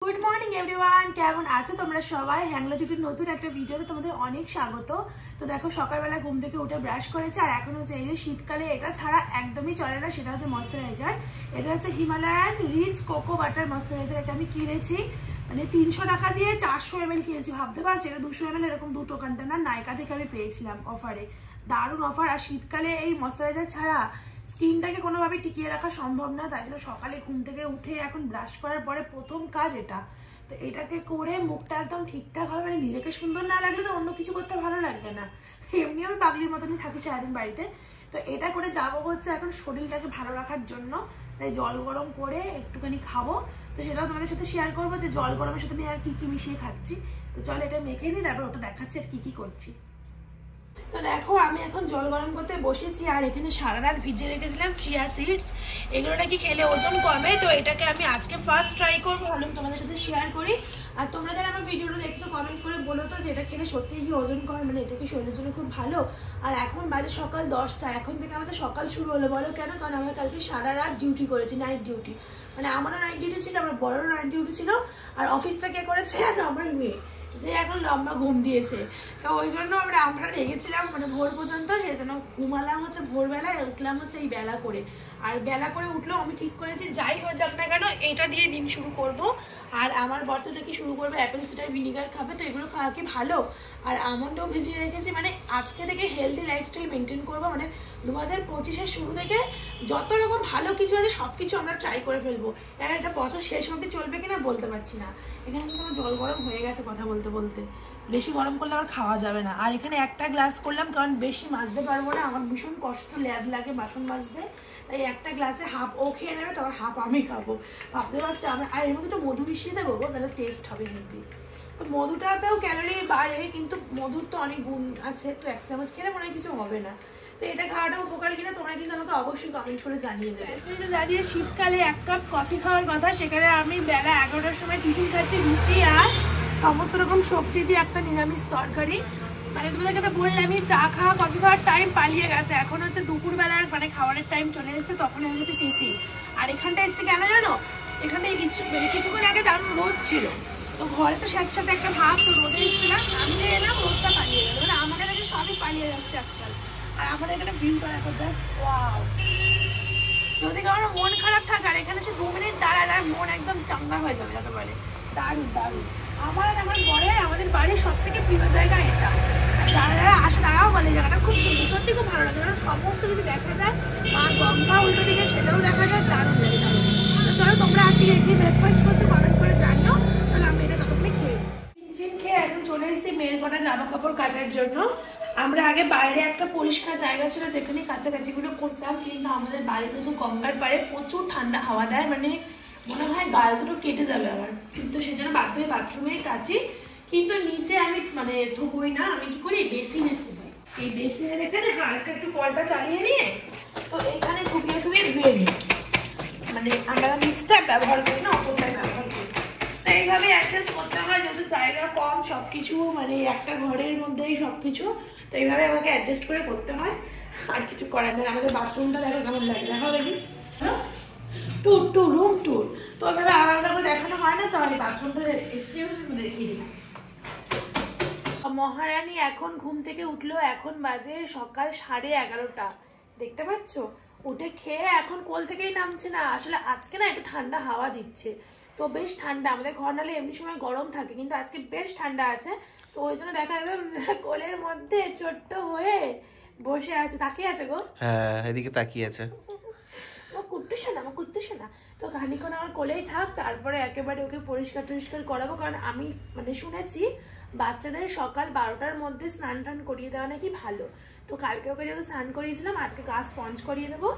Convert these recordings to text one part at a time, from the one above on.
Good morning everyone, কেমন আছো তোমরা সবাই? হ্যাংলা জুটির নতুন একটা ভিডিওতে তোমাদের অনেক স্বাগত। তো দেখো সকালবেলা ঘুম থেকে উঠে ব্রাশ করেছে, আর এখন হচ্ছে এই যে শীতকালে এটা ছাড়া একদমই চলে না, সেটা হচ্ছে ময়শ্চারাইজার। এটা হচ্ছে Himalayan rich cocoa butter moisturiser. এটা আমি কিনেছি মানে 300 টাকা দিয়ে 400 ml কিনেছি, ভাবতে পারছি এটা 200 ml এরকম দুটো কন্টেনার নাইকা থেকে আমি পেয়েছিলাম অফারে, দারুণ অফার। আর শীতকালে এই ময়শ্চারাইজার ছাড়া স্কিনটাকে কোনোভাবে টিকিয়ে রাখা সম্ভব না, তাই জন্য সকালে ঘুম থেকে উঠে এখন ব্রাশ করার পরে প্রথম কাজ এটা। তো এটাকে করে মুখটা একদম ঠিকঠাক হবে, মানে নিজেকে সুন্দর না লাগলে তো অন্য কিছু করতে ভালো লাগবে না। এমনি আমি পাগলির মতনই থাকি সারাদিন বাড়িতে। তো এটা করে যাবো হচ্ছে এখন শরীরটাকে ভালো রাখার জন্য, তাই জল গরম করে একটুখানি খাবো। তো সেটাও তোমাদের সাথে শেয়ার করবো যে জল গরমের সাথে আমি আর কি কি মিশিয়ে খাচ্ছি। তো চল এটা মেখে নিই, তারপর ওটা দেখাচ্ছি আর কি কি করছি। তো দেখো আমি এখন জল গরম করতে বসেছি, আর এখানে সারা রাত ভিজিয়ে রেখেছিলাম চিয়া সিডস। এগুলো নাকি খেলে ওজন কমে, তো এটাকে আমি আজকে ফার্স্ট ট্রাই করবো, ভাবলাম তোমাদের সাথে শেয়ার করি। আর তোমরা যারা আমার ভিডিওটা দেখছো কমেন্ট করে বলো তো যে এটা খেলে সত্যিই কি ওজন কমে, মানে এটা কি শরীরের জন্য খুব ভালো। আর এখন বাজে সকাল 10টা, এখন থেকে আমাদের সকাল শুরু হলো। বলো কেন? কারণ আমরা কালকে সারা রাত ডিউটি করেছি, নাইট ডিউটি। মানে আমারও নাইট ডিউটি ছিল, আমার বড়রও নাইট ডিউটি ছিল। আর অফিসটা কে করেছে? আমার মেয়ে, যে এখন লম্বা ঘুম দিয়েছে। তো ওই জন্য আমরা রেগেছিলাম মানে ভোর পর্যন্ত, সেই জন্য ঘুমালাম হচ্ছে ভোরবেলায়, উঠলাম হচ্ছে এই বেলা করে। আর বেলা করে উঠলেও আমি ঠিক করেছি যাই হয়ে যাক না কেন এটা দিয়ে দিন শুরু করব। আর আমার বর্তমানে কি শুরু করবে অ্যাপেল সিডার ভিনিগার খাবে, তো এগুলো খাওয়া কি ভালো। আর আমন্ডও ভিজিয়ে রেখেছি, মানে আজকে থেকে হেলদি লাইফস্টাইল মেনটেন করবো। মানে 2025-এর শুরু থেকে যত রকম ভালো কিছু আছে সব কিছু আমরা ট্রাই করে ফেলবো। আর একটা বছর শেষ অবধি চলবে কিনা বলতে পারছি না। এখানে কিন্তু আমার জল গরম হয়ে গেছে কথা বলতে বলতে, বেশি গরম করলে আবার খাওয়া যাবে না। আর এখানে একটা গ্লাস করলাম, কারণ বেশি মাজতে পারবো না, আমার ভীষণ কষ্ট ল্যাদ লাগে বাসন মাজতে। তাই একটা গ্লাসে হাফ ও খেয়ে নেবে, তারপর হাফ আমি খাবো, ভাবতে পারছি আমরা। আর এর মধ্যে একটু মধু মিশিয়ে দেবো, তাহলে টেস্ট হবে হেলদি। তো মধুটাতেও ক্যালোরি বাড়ে, কিন্তু মধুর তো অনেক গুণ আছে, তো 1 চামচ খেলে মনে হয় কিছু হবে না। তো এটা খাওয়াটা উপকার কিনা তোমরা কিন্তু আমাকে অবশ্যই কমেন্ট করে জানিয়ে দেবে। দাঁড়িয়ে শীতকালে 1 কাপ কফি খাওয়ার কথা, সেখানে আমি বেলা 11টার সময় টিফিন খাচ্ছি রুটি আর সমস্ত রকম সবজি দিয়ে একটা নিরামিষ তরকারি। মানে তোমাদেরকে তো বললাম আমি চা খাওয়া কফি খাওয়ার টাইম পালিয়ে গেছে, এখন হচ্ছে দুপুরবেলার মানে খাবারের টাইম চলে এসেছে, তখন হয়ে গেছে টিফিন। আর এখানটা এসছে কেন জানো? এখানে কিছুক্ষণ আগে দারুণ রোদ ছিল, তো ঘরে তো সাথে একটা ভাব, তো রোদে এসেছিলাম, আমি এলাম রোদটা পালিয়ে গেল। মানে আমাদের কাছে সবই পালিয়ে যাচ্ছে আজকাল। আর আমাদের এখানে ভিউটা দেখো, জাস্ট ওয়াও। যদি কারো মন খারাপ থাকে আর এখানে সে 2 মিনিট দাঁড়ায়, আর মন একদম চাঙ্গা হয়ে যাবে যাকে বলে। দারুণ দারুণ। আমার বরের আমাদের বাড়ির সব থেকে প্রিয় জায়গা এটা। যারা যারা আসে তারাও বলে জায়গাটা খুব সুন্দর, সত্যি খুব ভালো লাগে, কারণ সমস্ত কিছু দেখা যায়। মা গঙ্গা উল্টো দিকে, সেটাও দেখা যায়, দারুণ লাগে দারুণ। তো চলো তোমরা আজকে কি ব্রেকফাস্ট করছো কমেন্ট করে জানিও, তাহলে আমি এটা ততক্ষণে খেয়ে টিফিন খেয়ে এখন চলে এসেছি মেয়ের কটা জামা কাপড় কাচার জন্য। আমরা আগে বাইরে একটা পরিষ্কার জায়গা ছিল যেখানে কাছাকাছিগুলো করতাম, কিন্তু আমাদের বাড়িতে তো গঙ্গার পাড়ে প্রচুর ঠান্ডা হাওয়া দেয়, মানে মনে হয় গাল দুটো কেটে যাবে আমার। তো সেই জন্য বাধ্য হয়ে বাথরুমে কাছি, কিন্তু নিচে আমি মানে ধুবই না, আমি কি করি বেসিনে ধুবই। এই বেসিনের এখানে হালকা একটু কলটা চালিয়ে নিয়ে তো এখানে ধুয়ে ধুয়ে নিই, মানে আমরা নিচটা ব্যবহার করি না, অপরটাই ব্যবহার করি। তো এইভাবে অ্যাডজাস্ট করতে হয়, যেহেতু জায়গা কম, সবকিছু মানে একটা ঘরের মধ্যেই সবকিছু, তো এইভাবে আমাকে অ্যাডজাস্ট করে করতে হয়, আর কিছু করার নেই। আমাদের বাথরুমটা দেখো কেমন লাগে, দেখো দেখি রুম ট্যুর, তো ওইভাবে আলাদা করে দেখানো হয় না, তো আমি বাথরুমটা এসছি দেখিয়ে দিলাম। মহারানী এখন ঘুম থেকে উঠলো, এখন বাজে সকাল 11:30, দেখতে পাচ্ছ? উঠে খেয়ে এখন কোল থেকেই নামছে না। আসলে আজকে না একটু ঠান্ডা হাওয়া দিচ্ছে, তো বেশ ঠান্ডা। আমাদের ঘর নালে এমনি সময় গরম থাকে, কিন্তু আজকে বেশ ঠান্ডা আছে, তো ওই জন্য দেখা যায় কোলের মধ্যে ছোট্ট হয়ে বসে আছে, তাকিয়ে আছে গো। হ্যাঁ, এদিকে তাকিয়ে আছে। কুট্টু শোনা। তো খানিক্ষণ আমার কোলেই থাক, তারপরে একেবারে ওকে পরিষ্কার করাবো, কারণ আমি মানে শুনেছি বাচ্চাদের সকাল 12টার মধ্যে স্নান টান করিয়ে দেওয়া নাকি ভালো। তো কালকে ওকে যেহেতু স্নান করিয়েছিলাম, আজকে গা স্পঞ্জ করিয়ে দেবো,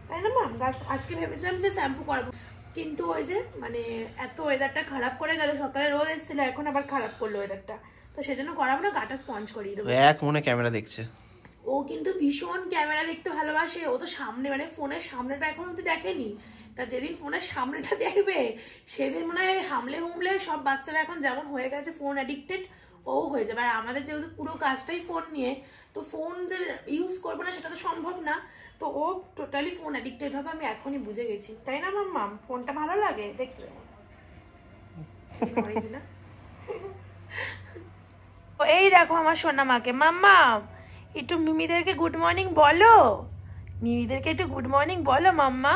তাই না মাম? আজকে ভেবেছিলাম যে শ্যাম্পু করাবো, কিন্তু ওই যে মানে এত ওয়েদারটা খারাপ করে গেল, সকালে রোদ এসেছিল, এখন আবার খারাপ করলো ওয়েদারটা, তো সেজন্য করাবো না, গাটা স্পঞ্জ করিয়ে দেবো। এক মনে ক্যামেরা দেখছে ও, কিন্তু ভীষণ ক্যামেরা দেখতে ভালোবাসে। ও তো সামনে মানে ফোনের সামনেটা এখন অব্দি দেখেনি, তা যেদিন ফোনের সামনেটা দেখবে সেদিন মনে হয় হামলে সব বাচ্চারা এখন যেমন হয়ে গেছে ফোন অ্যাডিক্টেড, ও হয়ে যাবে। আর আমাদের যেহেতু পুরো কাজটাই ফোন নিয়ে, তো ফোন যে ইউজ করবো না সেটা তো সম্ভব না, তো ও টোটালি ফোন অ্যাডিক্টেড হবে, আমি এখনই বুঝে গেছি, তাই না মাম্মা? ফোনটা ভালো লাগে দেখতে। এই দেখো আমার সোনা মাকে, মাম্মা একটু মিমিদেরকে গুড মর্নিং বলো, মিমিদেরকে একটু গুড মর্নিং বলো মাম্মা।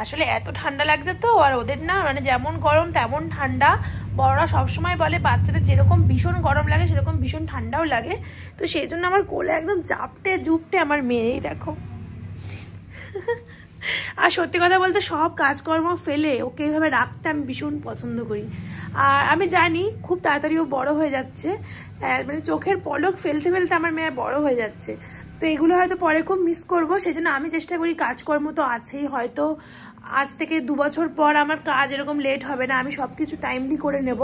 আসলে এত ঠান্ডা লাগছে তো, আর ওদের না মানে যেমন গরম তেমন ঠান্ডা। বড়রা সবসময় বলে বাচ্চাদের যেরকম ভীষণ গরম লাগে সেরকম ভীষণ ঠান্ডাও লাগে, তো সেই জন্য আমার কোলে একদম চাপটে জুপটে আমার মেয়েই দেখো। আর সত্যি কথা বলতে সব কাজকর্ম ফেলে ওকে এইভাবে রাখতে আমি ভীষণ পছন্দ করি। আর আমি জানি খুব তাড়াতাড়ি ও বড় হয়ে যাচ্ছে, মানে চোখের পলক ফেলতে ফেলতে আমার মেয়ে বড় হয়ে যাচ্ছে, তো এগুলো হয়তো পরে খুব মিস করবো। সেই জন্য আমি চেষ্টা করি, কাজকর্ম তো আছেই, হয়তো আজ থেকে 2 বছর পর আমার কাজ এরকম লেট হবে না, আমি সব কিছু টাইমলি করে নেব,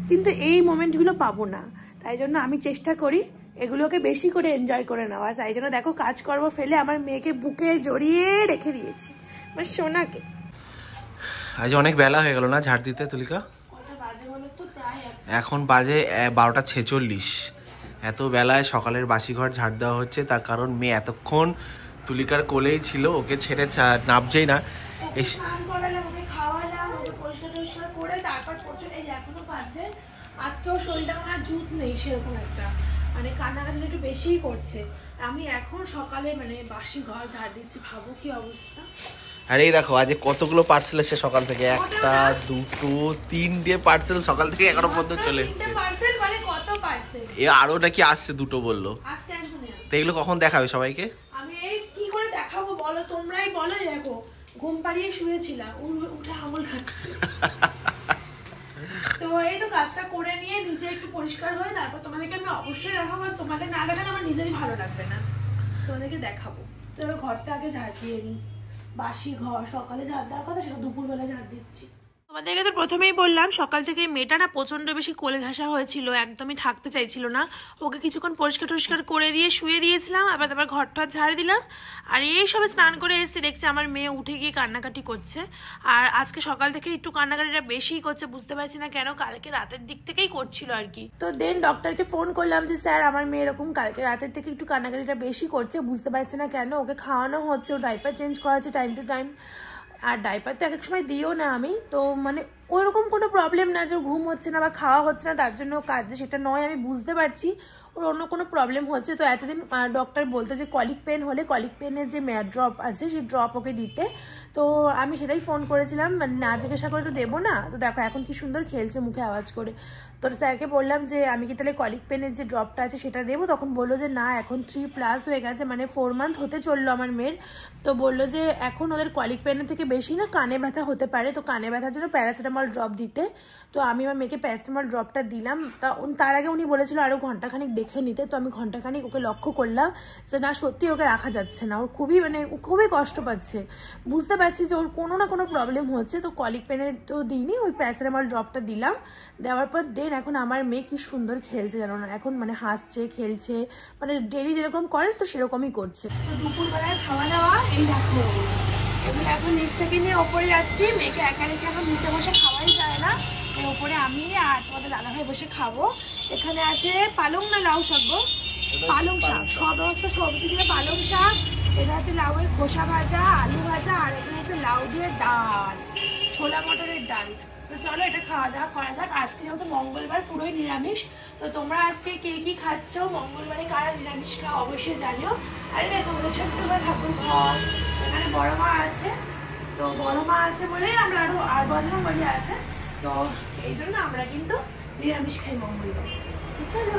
কিন্তু এই মোমেন্টগুলো পাবো না। তাই জন্য আমি চেষ্টা করি এগুলোকে বেশি করে এনজয় করে নেওয়ার। তাই জন্য দেখো কাজকর্ম ফেলে আমার মেয়েকে বুকে জড়িয়ে রেখে দিয়েছি, আমার সোনাকে। আজ অনেক বেলা হয়ে গেল না ঝাড় দিতে তুলিকা? এখন বাজে 12টা 46। এত বেলায় সকালের বাসি ঘর ঝাড় দেওয়া হচ্ছে, তার কারণ মেয়ে এতক্ষণ তুলিকার কোলেই ছিল, ওকে ছেড়ে নামছেই না। আজকেও শরীরটা আমার জুত নেই সেরকম একটা, মানে কান্নাকাটি একটু বেশিই করছে। আমি এখন সকালে মানে বাসি ঘর ঝাড় দিচ্ছি, ভাবো কি অবস্থা। আর এই দেখো আজ কতগুলো পার্সেল এসেছে সকাল থেকে, 1টা 2টো 3টে পার্সেল সকাল থেকে এখনো পর্যন্ত চলে এসেছে। এ আরো নাকি আসছে 2টো বললো, তো এগুলো কখন দেখাবে সবাইকে? আমি এই কি করে দেখাবো বলো, তোমরাই বলো। দেখো ঘুম পাড়িয়ে শুয়েছিলাম, উঠে আঙুল খাচ্ছে। তো এই তো কাজটা করে নিয়ে নিজে একটু পরিষ্কার হয়ে তারপর তোমাদেরকে আমি অবশ্যই দেখাবো। তোমাদের না দেখালে আমার নিজেরই ভালো লাগবে না, তোমাদেরকে দেখাবো। তো ঘরটা আগে ঝাড় দিয়ে নিই, বাসি ঘর সকালে ঝাড় দেওয়ার কথা সেটা দুপুরবেলা ঝাড় দিচ্ছি। তোমাদেরকে তো প্রথমেই বললাম সকাল থেকে মেয়েটা না প্রচন্ড বেশি কোলে ঘাসা হয়েছিল, একদমই থাকতে চাইছিল না। ওকে কিছুক্ষণ পরিষ্কার করে দিয়ে শুয়ে দিয়েছিলাম, আবার তারপর ঘরটা ঝাড় দিলাম। আর এই সবে স্নান করে এসে দেখছি আমার মেয়ে উঠে গিয়ে কান্নাকাটি করছে। আর আজকে সকাল থেকে একটু কান্নাকাটিটা বেশিই করছে, বুঝতে পারছি না কেন, কালকে রাতের দিক থেকেই করছিল আর কি। তো দেন ডক্টরকে ফোন করলাম যে স্যার আমার মেয়ে এরকম কালকে রাতের থেকে একটু কান্নাকাটিটা বেশি করছে, বুঝতে পারছি না কেন। ওকে খাওয়ানো হচ্ছে, ও ডাইপার চেঞ্জ করা হচ্ছে টাইম টু টাইম, আর ডাইপার তো এক এক সময় দিও না আমি, তো মানে ওইরকম কোনো প্রবলেম না যে ঘুম হচ্ছে না বা খাওয়া হচ্ছে না তার জন্য কাঁদছে, সেটা নয়। আমি বুঝতে পারছি ওর অন্য কোনো প্রবলেম হচ্ছে। তো এতদিন ডক্টর বলতো যে কলিক পেন হলে কলিক পেনের যে ড্রপ আছে সেই ড্রপ ওকে দিতে, তো আমি সেটাই ফোন করেছিলাম, মানে না জিজ্ঞাসা করে তো দেবো না। তো দেখো এখন কি সুন্দর খেলছে মুখে আওয়াজ করে। তো স্যারকে বললাম যে আমি কি তাহলে কলিক পেনের যে ড্রপটা আছে সেটা দেবো, তখন বললো যে না এখন 3+ হয়ে গেছে, মানে 4 মান্থ হতে চললো আমার মেয়ের। তো বললো যে এখন ওদের কলিক পেনের থেকে বেশি না কানে ব্যথা হতে পারে, তো কানে ব্যথার জন্য প্যারাসিটামল ড্রপ দিতে। তো আমি আমার মেয়েকে প্যারাসিটামল ড্রপটা দিলাম। তা তার আগে উনি বলেছিল আরও ঘন্টাখানিক দেখে নিতে, তো আমি ঘন্টাখানিক ওকে লক্ষ্য করলাম যে না সত্যি ওকে রাখা যাচ্ছে না, ওর খুবই কষ্ট পাচ্ছে। বুঝতে পারছি যে ওর কোনো না কোনো প্রবলেম হচ্ছে, তো কলিক পেনের তো দিইনি, ওই প্যারাসিটামল ড্রপটা দিলাম। দেওয়ার পর এখন আমার মেয়ে কি সুন্দর খেলছে জানো না, এখন মানে হাসছে খেলছে, মানে ডেলি যেরকম করে তো সেরকমই করছে। তো দুপুরবেলায় খাওয়া দাওয়া এই দেখো, এগুলো এখন নিচ থেকে নিয়ে ওপরে যাচ্ছি। মেয়েকে একা রেখে এখন নিচে বসে খাওয়াই যায় না, ওপরে আমি আর তোমাদের দাদাভাই বসে খাবো। এখানে আছে পালং না লাউ শাক গো, পালং শাক, সমস্ত সবজি দিয়ে পালং শাক। এটা আছে লাউয়ের খোসা ভাজা, আলু ভাজা, আর এখানে হচ্ছে লাউ দিয়ে ডাল, ছোলা মটরের ডাল। তো চলো এটা খাওয়া দাওয়া করা যাক। আজকে যেহেতু মঙ্গলবার পুরোই নিরামিষ, তো তোমরা আজকে কে কি খাচ্ছ, মঙ্গলবারে কারা নিরামিষ খাও অবশ্যই জানিও। আরে দেখো আমাদের ছোট্ট করে ঠাকুর ঘর, এখানে বড় মা আছে, তো বড় মা আছে বলেই আমরা আরো আর বজরং বলি আছে, তো এই জন্য আমরা কিন্তু নিরামিষ খাই মঙ্গলবার। চলো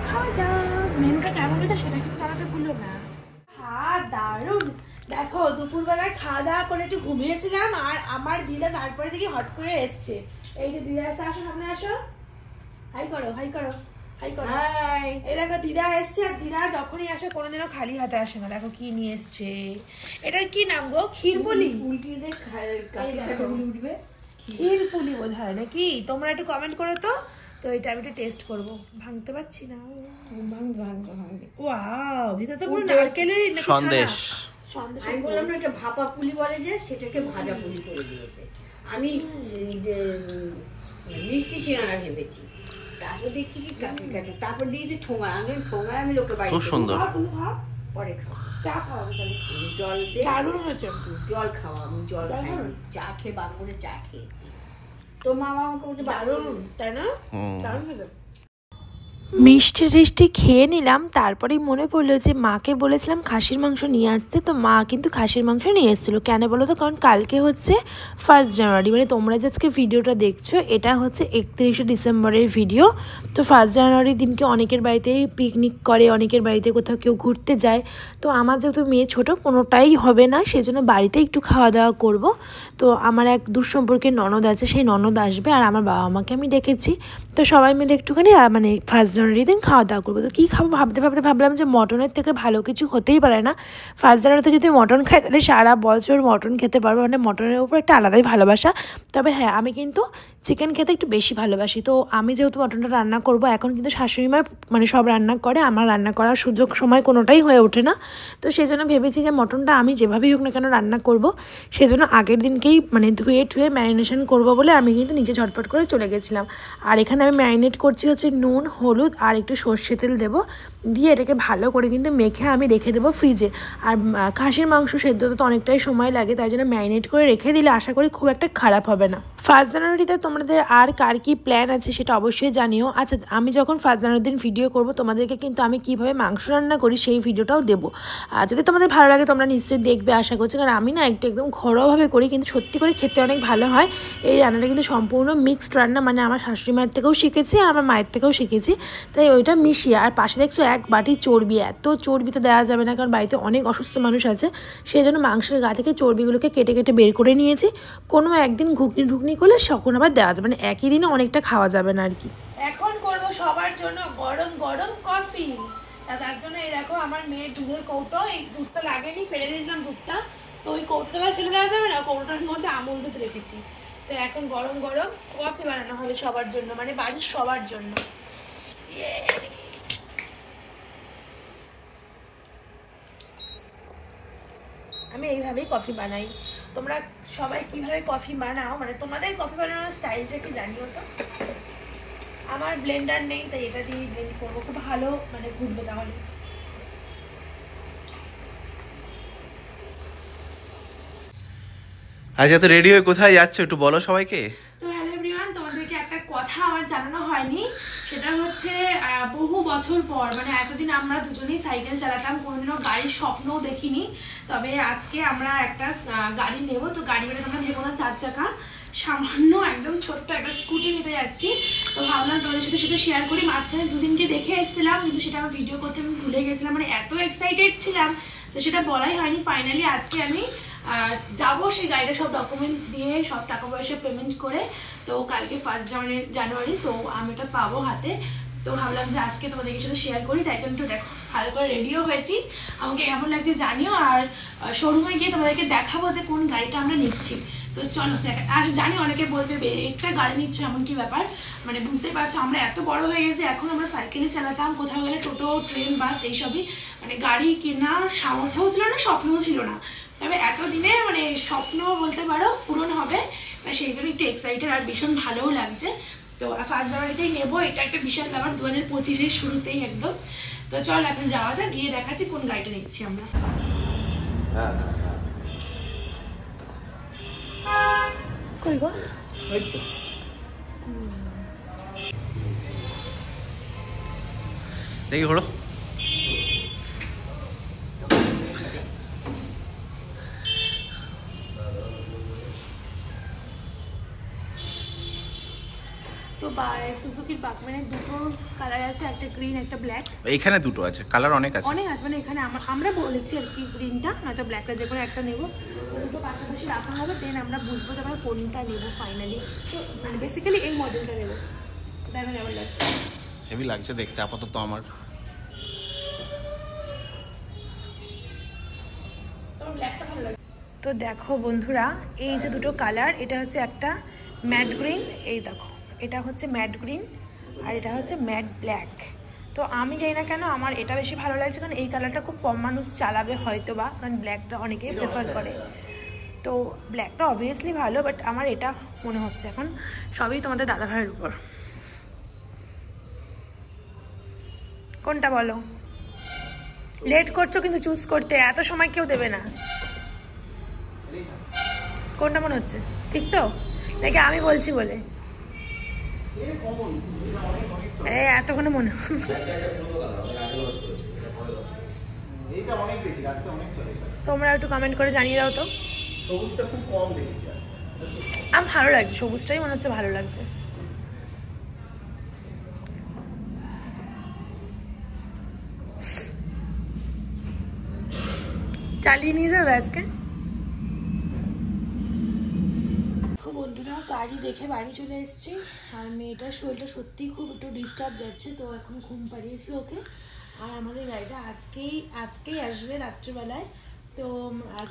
খাওয়া যাক। মেনুটা কেমন হয়েছে সেটা কিন্তু জানাতে ভুলো না। হ্যাঁ দারুণ। দেখো দুপুরবেলায় খাওয়া দাওয়া করে একটু ঘুমিয়েছিলাম, আর আমার দিদা তারপরে দেখি হট করে এসছে। এই যে দিদা এসে, আসো সামনে আসো, হাই করো হাই করো হাই করো। এই দেখো দিদা এসছে, আর দিদা যখনই আসে কোনোদিনও খালি হাতে আসে না। দেখো কি নিয়ে এসছে, এটার কি নাম গো? ক্ষীরপুলি, ক্ষীরপুলি বোধ হয় নাকি, তোমরা একটু কমেন্ট করো তো। তো এটা আমি একটু টেস্ট করবো, ভাঙতে পারছি না। ওয়াও, ভিতরে তো পুরো নারকেলের সন্দেশ। আমি বললাম না এটা ভাপা পুলি বলে, যে সেটাকে ভাজা পুলি করে দিয়েছে। আমি মিষ্টি সিঙ্গারা ভেবেছি, তারপর দেখছি কি কাকে কাছে, তারপর দিয়েছি ঠোঙা। আমি লোকের বাড়ি, খুব সুন্দর। পরে খাওয়া, চা খাওয়া, জল দারুণ হয়েছে। জল খাওয়া, আমি জল খাইনি, চা খেয়ে বাদ করে চা খেয়েছি। তো মামা আমাকে বলছে দারুণ, তাই না? দারুণ খেতে। মিষ্টি টিষ্টি খেয়ে নিলাম, তারপরেই মনে পড়লো যে মাকে বলেছিলাম খাসির মাংস নিয়ে আসতে। তো মা কিন্তু খাসির মাংস নিয়ে এসেছিলো। কেন বলো তো, কারণ কালকে হচ্ছে 1 জানুয়ারি, মানে তোমরা যে আজকে ভিডিওটা দেখছো এটা হচ্ছে 31শে ডিসেম্বরের ভিডিও। তো 1 জানুয়ারির দিনকে অনেকের বাড়িতে পিকনিক করে, অনেকের বাড়িতে কোথাও কেউ ঘুরতে যায়। তো আমার যেহেতু মেয়ে ছোটো, কোনোটাই হবে না, সেই জন্য বাড়িতে একটু খাওয়া দাওয়া করব। তো আমার এক দূর সম্পর্কের ননদ আছে, সেই ননদ আসবে, আর আমার বাবা মাকে আমি ডেকেছি। তো সবাই মিলে একটুখানি মানে 1 জানুয়ারির দিন খাওয়া দাওয়া করবো। তো কী খাবো ভাবতে ভাবতে ভাবলাম যে মটনের থেকে ভালো কিছু হতেই পারে না। 1 জানুয়ারিতে যদি মটন খাই তাহলে সারা বছর মটন খেতে পারবো, মানে মটনের উপর একটা আলাদাই ভালোবাসা। তবে হ্যাঁ, আমি কিন্তু চিকেন খেতে একটু বেশি ভালোবাসি। তো আমি যেহেতু মটনটা রান্না করব, এখন কিন্তু শাশুড়ি মা মানে সব রান্না করে, আমার রান্না করার সুযোগ সময় কোনোটাই হয়ে ওঠে না। তো সেই জন্য ভেবেছি যে মটনটা আমি যেভাবেই হোক না কেন রান্না করব, সেজন্য আগের দিনকেই মানে ধুয়ে ঠুয়ে ম্যারিনেশন করব বলে আমি কিন্তু নিজে ঝটপট করে চলে গেছিলাম। আর এখানে আমি ম্যারিনেট করছি হচ্ছে নুন, হলুদ আর একটু সর্ষে তেল দেবো, দিয়ে এটাকে ভালো করে কিন্তু মেখে আমি রেখে দেবো ফ্রিজে। আর খাসির মাংস সেদ্ধ তো অনেকটাই সময় লাগে, তাই জন্য ম্যারিনেট করে রেখে দিলে আশা করি খুব একটা খারাপ হবে না। 1 জানুয়ারিতে তোমাদের আর কার কী প্ল্যান আছে সেটা অবশ্যই জানিও। আচ্ছা, আমি যখন 1 জানুয়ারির দিন ভিডিও করব তোমাদেরকে কিন্তু আমি কীভাবে মাংস রান্না করি সেই ভিডিওটাও দেবো। আর যদি তোমাদের ভালো লাগে তোমরা নিশ্চয়ই দেখবে আশা করছি, কারণ আমি না একদম ঘরোয়াভাবে করি, কিন্তু সত্যি করে খেতে অনেক ভালো হয়। এই রান্নাটা কিন্তু সম্পূর্ণ মিক্সড রান্না, মানে আমার শাশুড়ি মায়ের থেকেও শিখেছি আর আমার মায়ের থেকেও শিখেছি, তাই ওইটা মিশিয়ে। আর পাশে দেখছো 1 বাটি চর্বি, এত চর্বি তো দেওয়া যাবে না, কারণ বাড়িতে অনেক অসুস্থ মানুষ আছে, সেই জন্য মাংসের গা থেকে চর্বিগুলোকে কেটে কেটে বের করে নিয়েছি। কোনো একদিন ঘুগনি করলে তখন আবার দেওয়া যাবে, মানে একই দিনে অনেকটা খাওয়া যাবে না আর কি। এখন করবো সবার জন্য গরম গরম কফি। তার জন্য এই দেখো আমার মেয়ের দুধের কৌটো, এই দুধটা লাগেনি, ফেলে দিয়েছিলাম দুধটা, তো ওই কৌটোটা ফেলে দেওয়া যাবে না, কৌটোটার মধ্যে আমুল দুধ রেখেছি। তো এখন গরম গরম কফি বানানো হবে সবার জন্য, মানে বাড়ির সবার জন্য। আমি এইভাবেই কফি বানাই। তোমরা সবাই কিভাবে কফি বানাও, মানে তোমাদের কফি বানানোর স্টাইলটা কি জানিও তো। আমার ব্লেন্ডার নেই, তাই এটা দিয়ে ব্লেন্ড করবো, খুব ভালো মানে ঘুরবে তাহলে। আচ্ছা, তো রেডি হয়ে কোথায় যাচ্ছ একটু বলো সবাইকে। তো হ্যালো এভরিওয়ান, তোমাদেরকে একটা কথা আমার জানানো হয়নি, সেটা হচ্ছে বহু বছর পর, মানে এতদিন আমরা দুজনেই সাইকেল চালাতাম, কোনোদিনও গাড়ির স্বপ্নও দেখিনি, তবে আজকে আমরা একটা গাড়ি নেব। তো গাড়ি মানে তোমরা ভেবো না 4 চাকা, সামান্য একদম ছোট্ট একটা স্কুটি নিতে যাচ্ছি। তো ভাবলাম তোমাদের সাথে সেটা শেয়ার করি। মাঝখানে দুদিনকে দেখে এসেছিলাম, কিন্তু সেটা আমার ভিডিও করতে আমি ভুলে গেছিলাম, মানে এত এক্সাইটেড ছিলাম, তো সেটা বলাই হয়নি। ফাইনালি আজকে আমি যাবো সেই গাড়িটা সব ডকুমেন্টস দিয়ে, সব টাকা পয়সা পেমেন্ট করে। তো কালকে 1 জানুয়ারি তো আমি ওটা পাবো হাতে। তো ভাবলাম যে আজকে তোমাদেরকে সাথে শেয়ার করি, তাই জন্য তো দেখো ভালো করে রেডিও হয়েছি, আমাকে কেমন লাগছে জানিও। আর শোরুমে গিয়ে তোমাদেরকে দেখাবো যে কোন গাড়িটা আমরা নিচ্ছি। তো চলো দেখা। আর জানি অনেকে বলবে একটা গাড়ি নিচ্ছ এমন কি ব্যাপার, মানে বুঝতেই পারছো আমরা এত বড় হয়ে গেছি, এখন আমরা সাইকেলে চালাতাম, কোথাও গেলে টোটো, ট্রেন, বাস এইসবই, মানে গাড়ি কেনার সামর্থ্যও ছিল না, স্বপ্নও ছিল না। তবে এতদিনে মানে স্বপ্ন বলতে পারো পূরণ হবে, সেই জন্য একটু এক্সাইটেড আর ভীষণ ভালোও লাগছে। তো 1 জানুয়ারিতেই নেবো, এটা একটা বিশাল ব্যাপার, 2025-এর শুরুতেই একদম। তো চল এখন যাওয়া যাক, গিয়ে দেখাচ্ছি কোন গাড়িটা নিচ্ছি আমরা। কই গো দেখি ঘোড়ো। তো সুজুকির বাকম্যানের দুটো কালার আছে, একটা গ্রিন একটা ব্ল্যাক। এইখানে দুটো আছে, কালার অনেক আছে, মানে এখানে আমরা বলেছি আর কি গ্রিনটা নয়তো ব্ল্যাকটা, যে কোনো একটা নেবো। দুটো পাশাপাশি রাখা হবে, দেন আমরা বুঝবো যে আমরা কোনটা নেবো ফাইনালি। তো মানে বেসিক্যালি এই মডেলটা নেবো। দেখো কেমন লাগছে, হেভি লাগছে দেখতে আপাতত আমার। তো দেখো বন্ধুরা, এই যে দুটো কালার, এটা হচ্ছে একটা ম্যাট গ্রিন, এই দেখো এটা হচ্ছে ম্যাট গ্রিন, আর এটা হচ্ছে ম্যাট ব্ল্যাক। তো আমি জানি না কেন আমার এটা বেশি ভালো লাগছে, কারণ এই কালারটা খুব কম মানুষ চালাবে হয়তো বা, কারণ ব্ল্যাকটা অনেকেই প্রেফার করে। তো ব্ল্যাকটা অবভিয়াসলি ভালো, বাট আমার এটা মনে হচ্ছে। এখন সবই তোমাদের দাদা ভাইয়ের উপর, কোনটা বলো। লেট করছো কিন্তু চুজ করতে, এত সময় কেউ দেবে না। কোনটা মনে হচ্ছে ঠিক তো, নাকি আমি বলছি বলে? এতক্ষণে মনে তোমরা একটু কমেন্ট করে জানিয়ে দাও তো। সবুজটা খুব কম দেখেছি আমার ভালো লাগছে, সবুজটাই মনে হচ্ছে ভালো লাগছে। চালিয়ে নিয়ে যাবে আজকে। বন্ধুরা গাড়ি দেখে বাড়ি চলে এসেছি, আর মেয়েটার শরীরটা সত্যিই খুব একটু ডিস্টার্ব যাচ্ছে, তো এখন ঘুম পাড়িয়েছি ওকে। আর আমাদের গাড়িটা আজকেই আসবে রাত্রিবেলায়। তো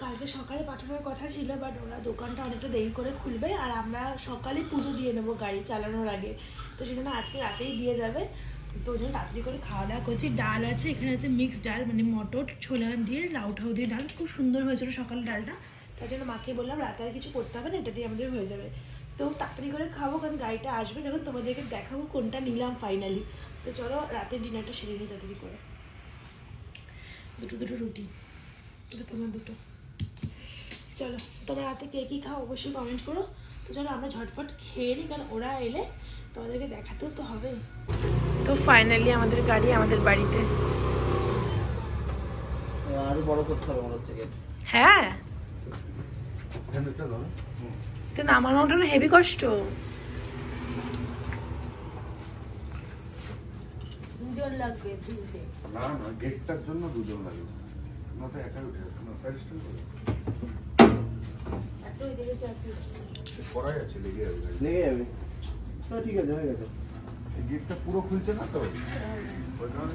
কালকে সকালে পাঠানোর কথা ছিল, বাট ওরা দোকানটা অনেকটা দেরি করে খুলবে, আর আমরা সকালে পুজো দিয়ে নেবো গাড়ি চালানোর আগে, তো সেই জন্য আজকে রাতেই দিয়ে যাবে। তো ওই জন্য তাড়াতাড়ি করে খাওয়া দাওয়া করছি। ডাল আছে, এখানে আছে মিক্সড ডাল, মানে মটর ছোলা দিয়ে লাউ ঠাউ দিয়ে ডাল, খুব সুন্দর হয়েছিল সকালে ডালটা। তার জন্য মাকে বললাম রাতে আর কিছু করতে হবে না, এটা দিয়ে আমাদের হয়ে যাবে। তো তাড়াতাড়ি করে খাবো, কারণ গাড়িটা আসবে যখন তোমাদেরকে দেখাবো কোনটা নিলাম ফাইনালি। তো চলো রাতের ডিনারটা সেরে নিই তাড়াতাড়ি করে। দুটো রুটি, এটা তোমার দুটো। চলো তোমরা রাতে কে কী খাও অবশ্যই কমেন্ট করো। তো চলো আমরা ঝটফট খেয়ে নিই, কারণ ওরা এলে তোমাদেরকে দেখাতেও তো হবে। তো ফাইনালি আমাদের গাড়ি আমাদের বাড়িতে। আরো বড় করতে হবে মনে হচ্ছে গেট। হ্যাঁ তো নামানো ওটা না হেভি কষ্ট। দুজন লাগবে না না গেটটার জন্য দুজন লাগবে, না তো একা উঠে না প্যারিস্টাল করে এত এদিকে চাচ্ছি করাই আছে, লেগে যাবে লেগে যাবে। ঠিক আছে হয়ে গেছে। গেটটা পুরো খুলছে না তো ওই কারণে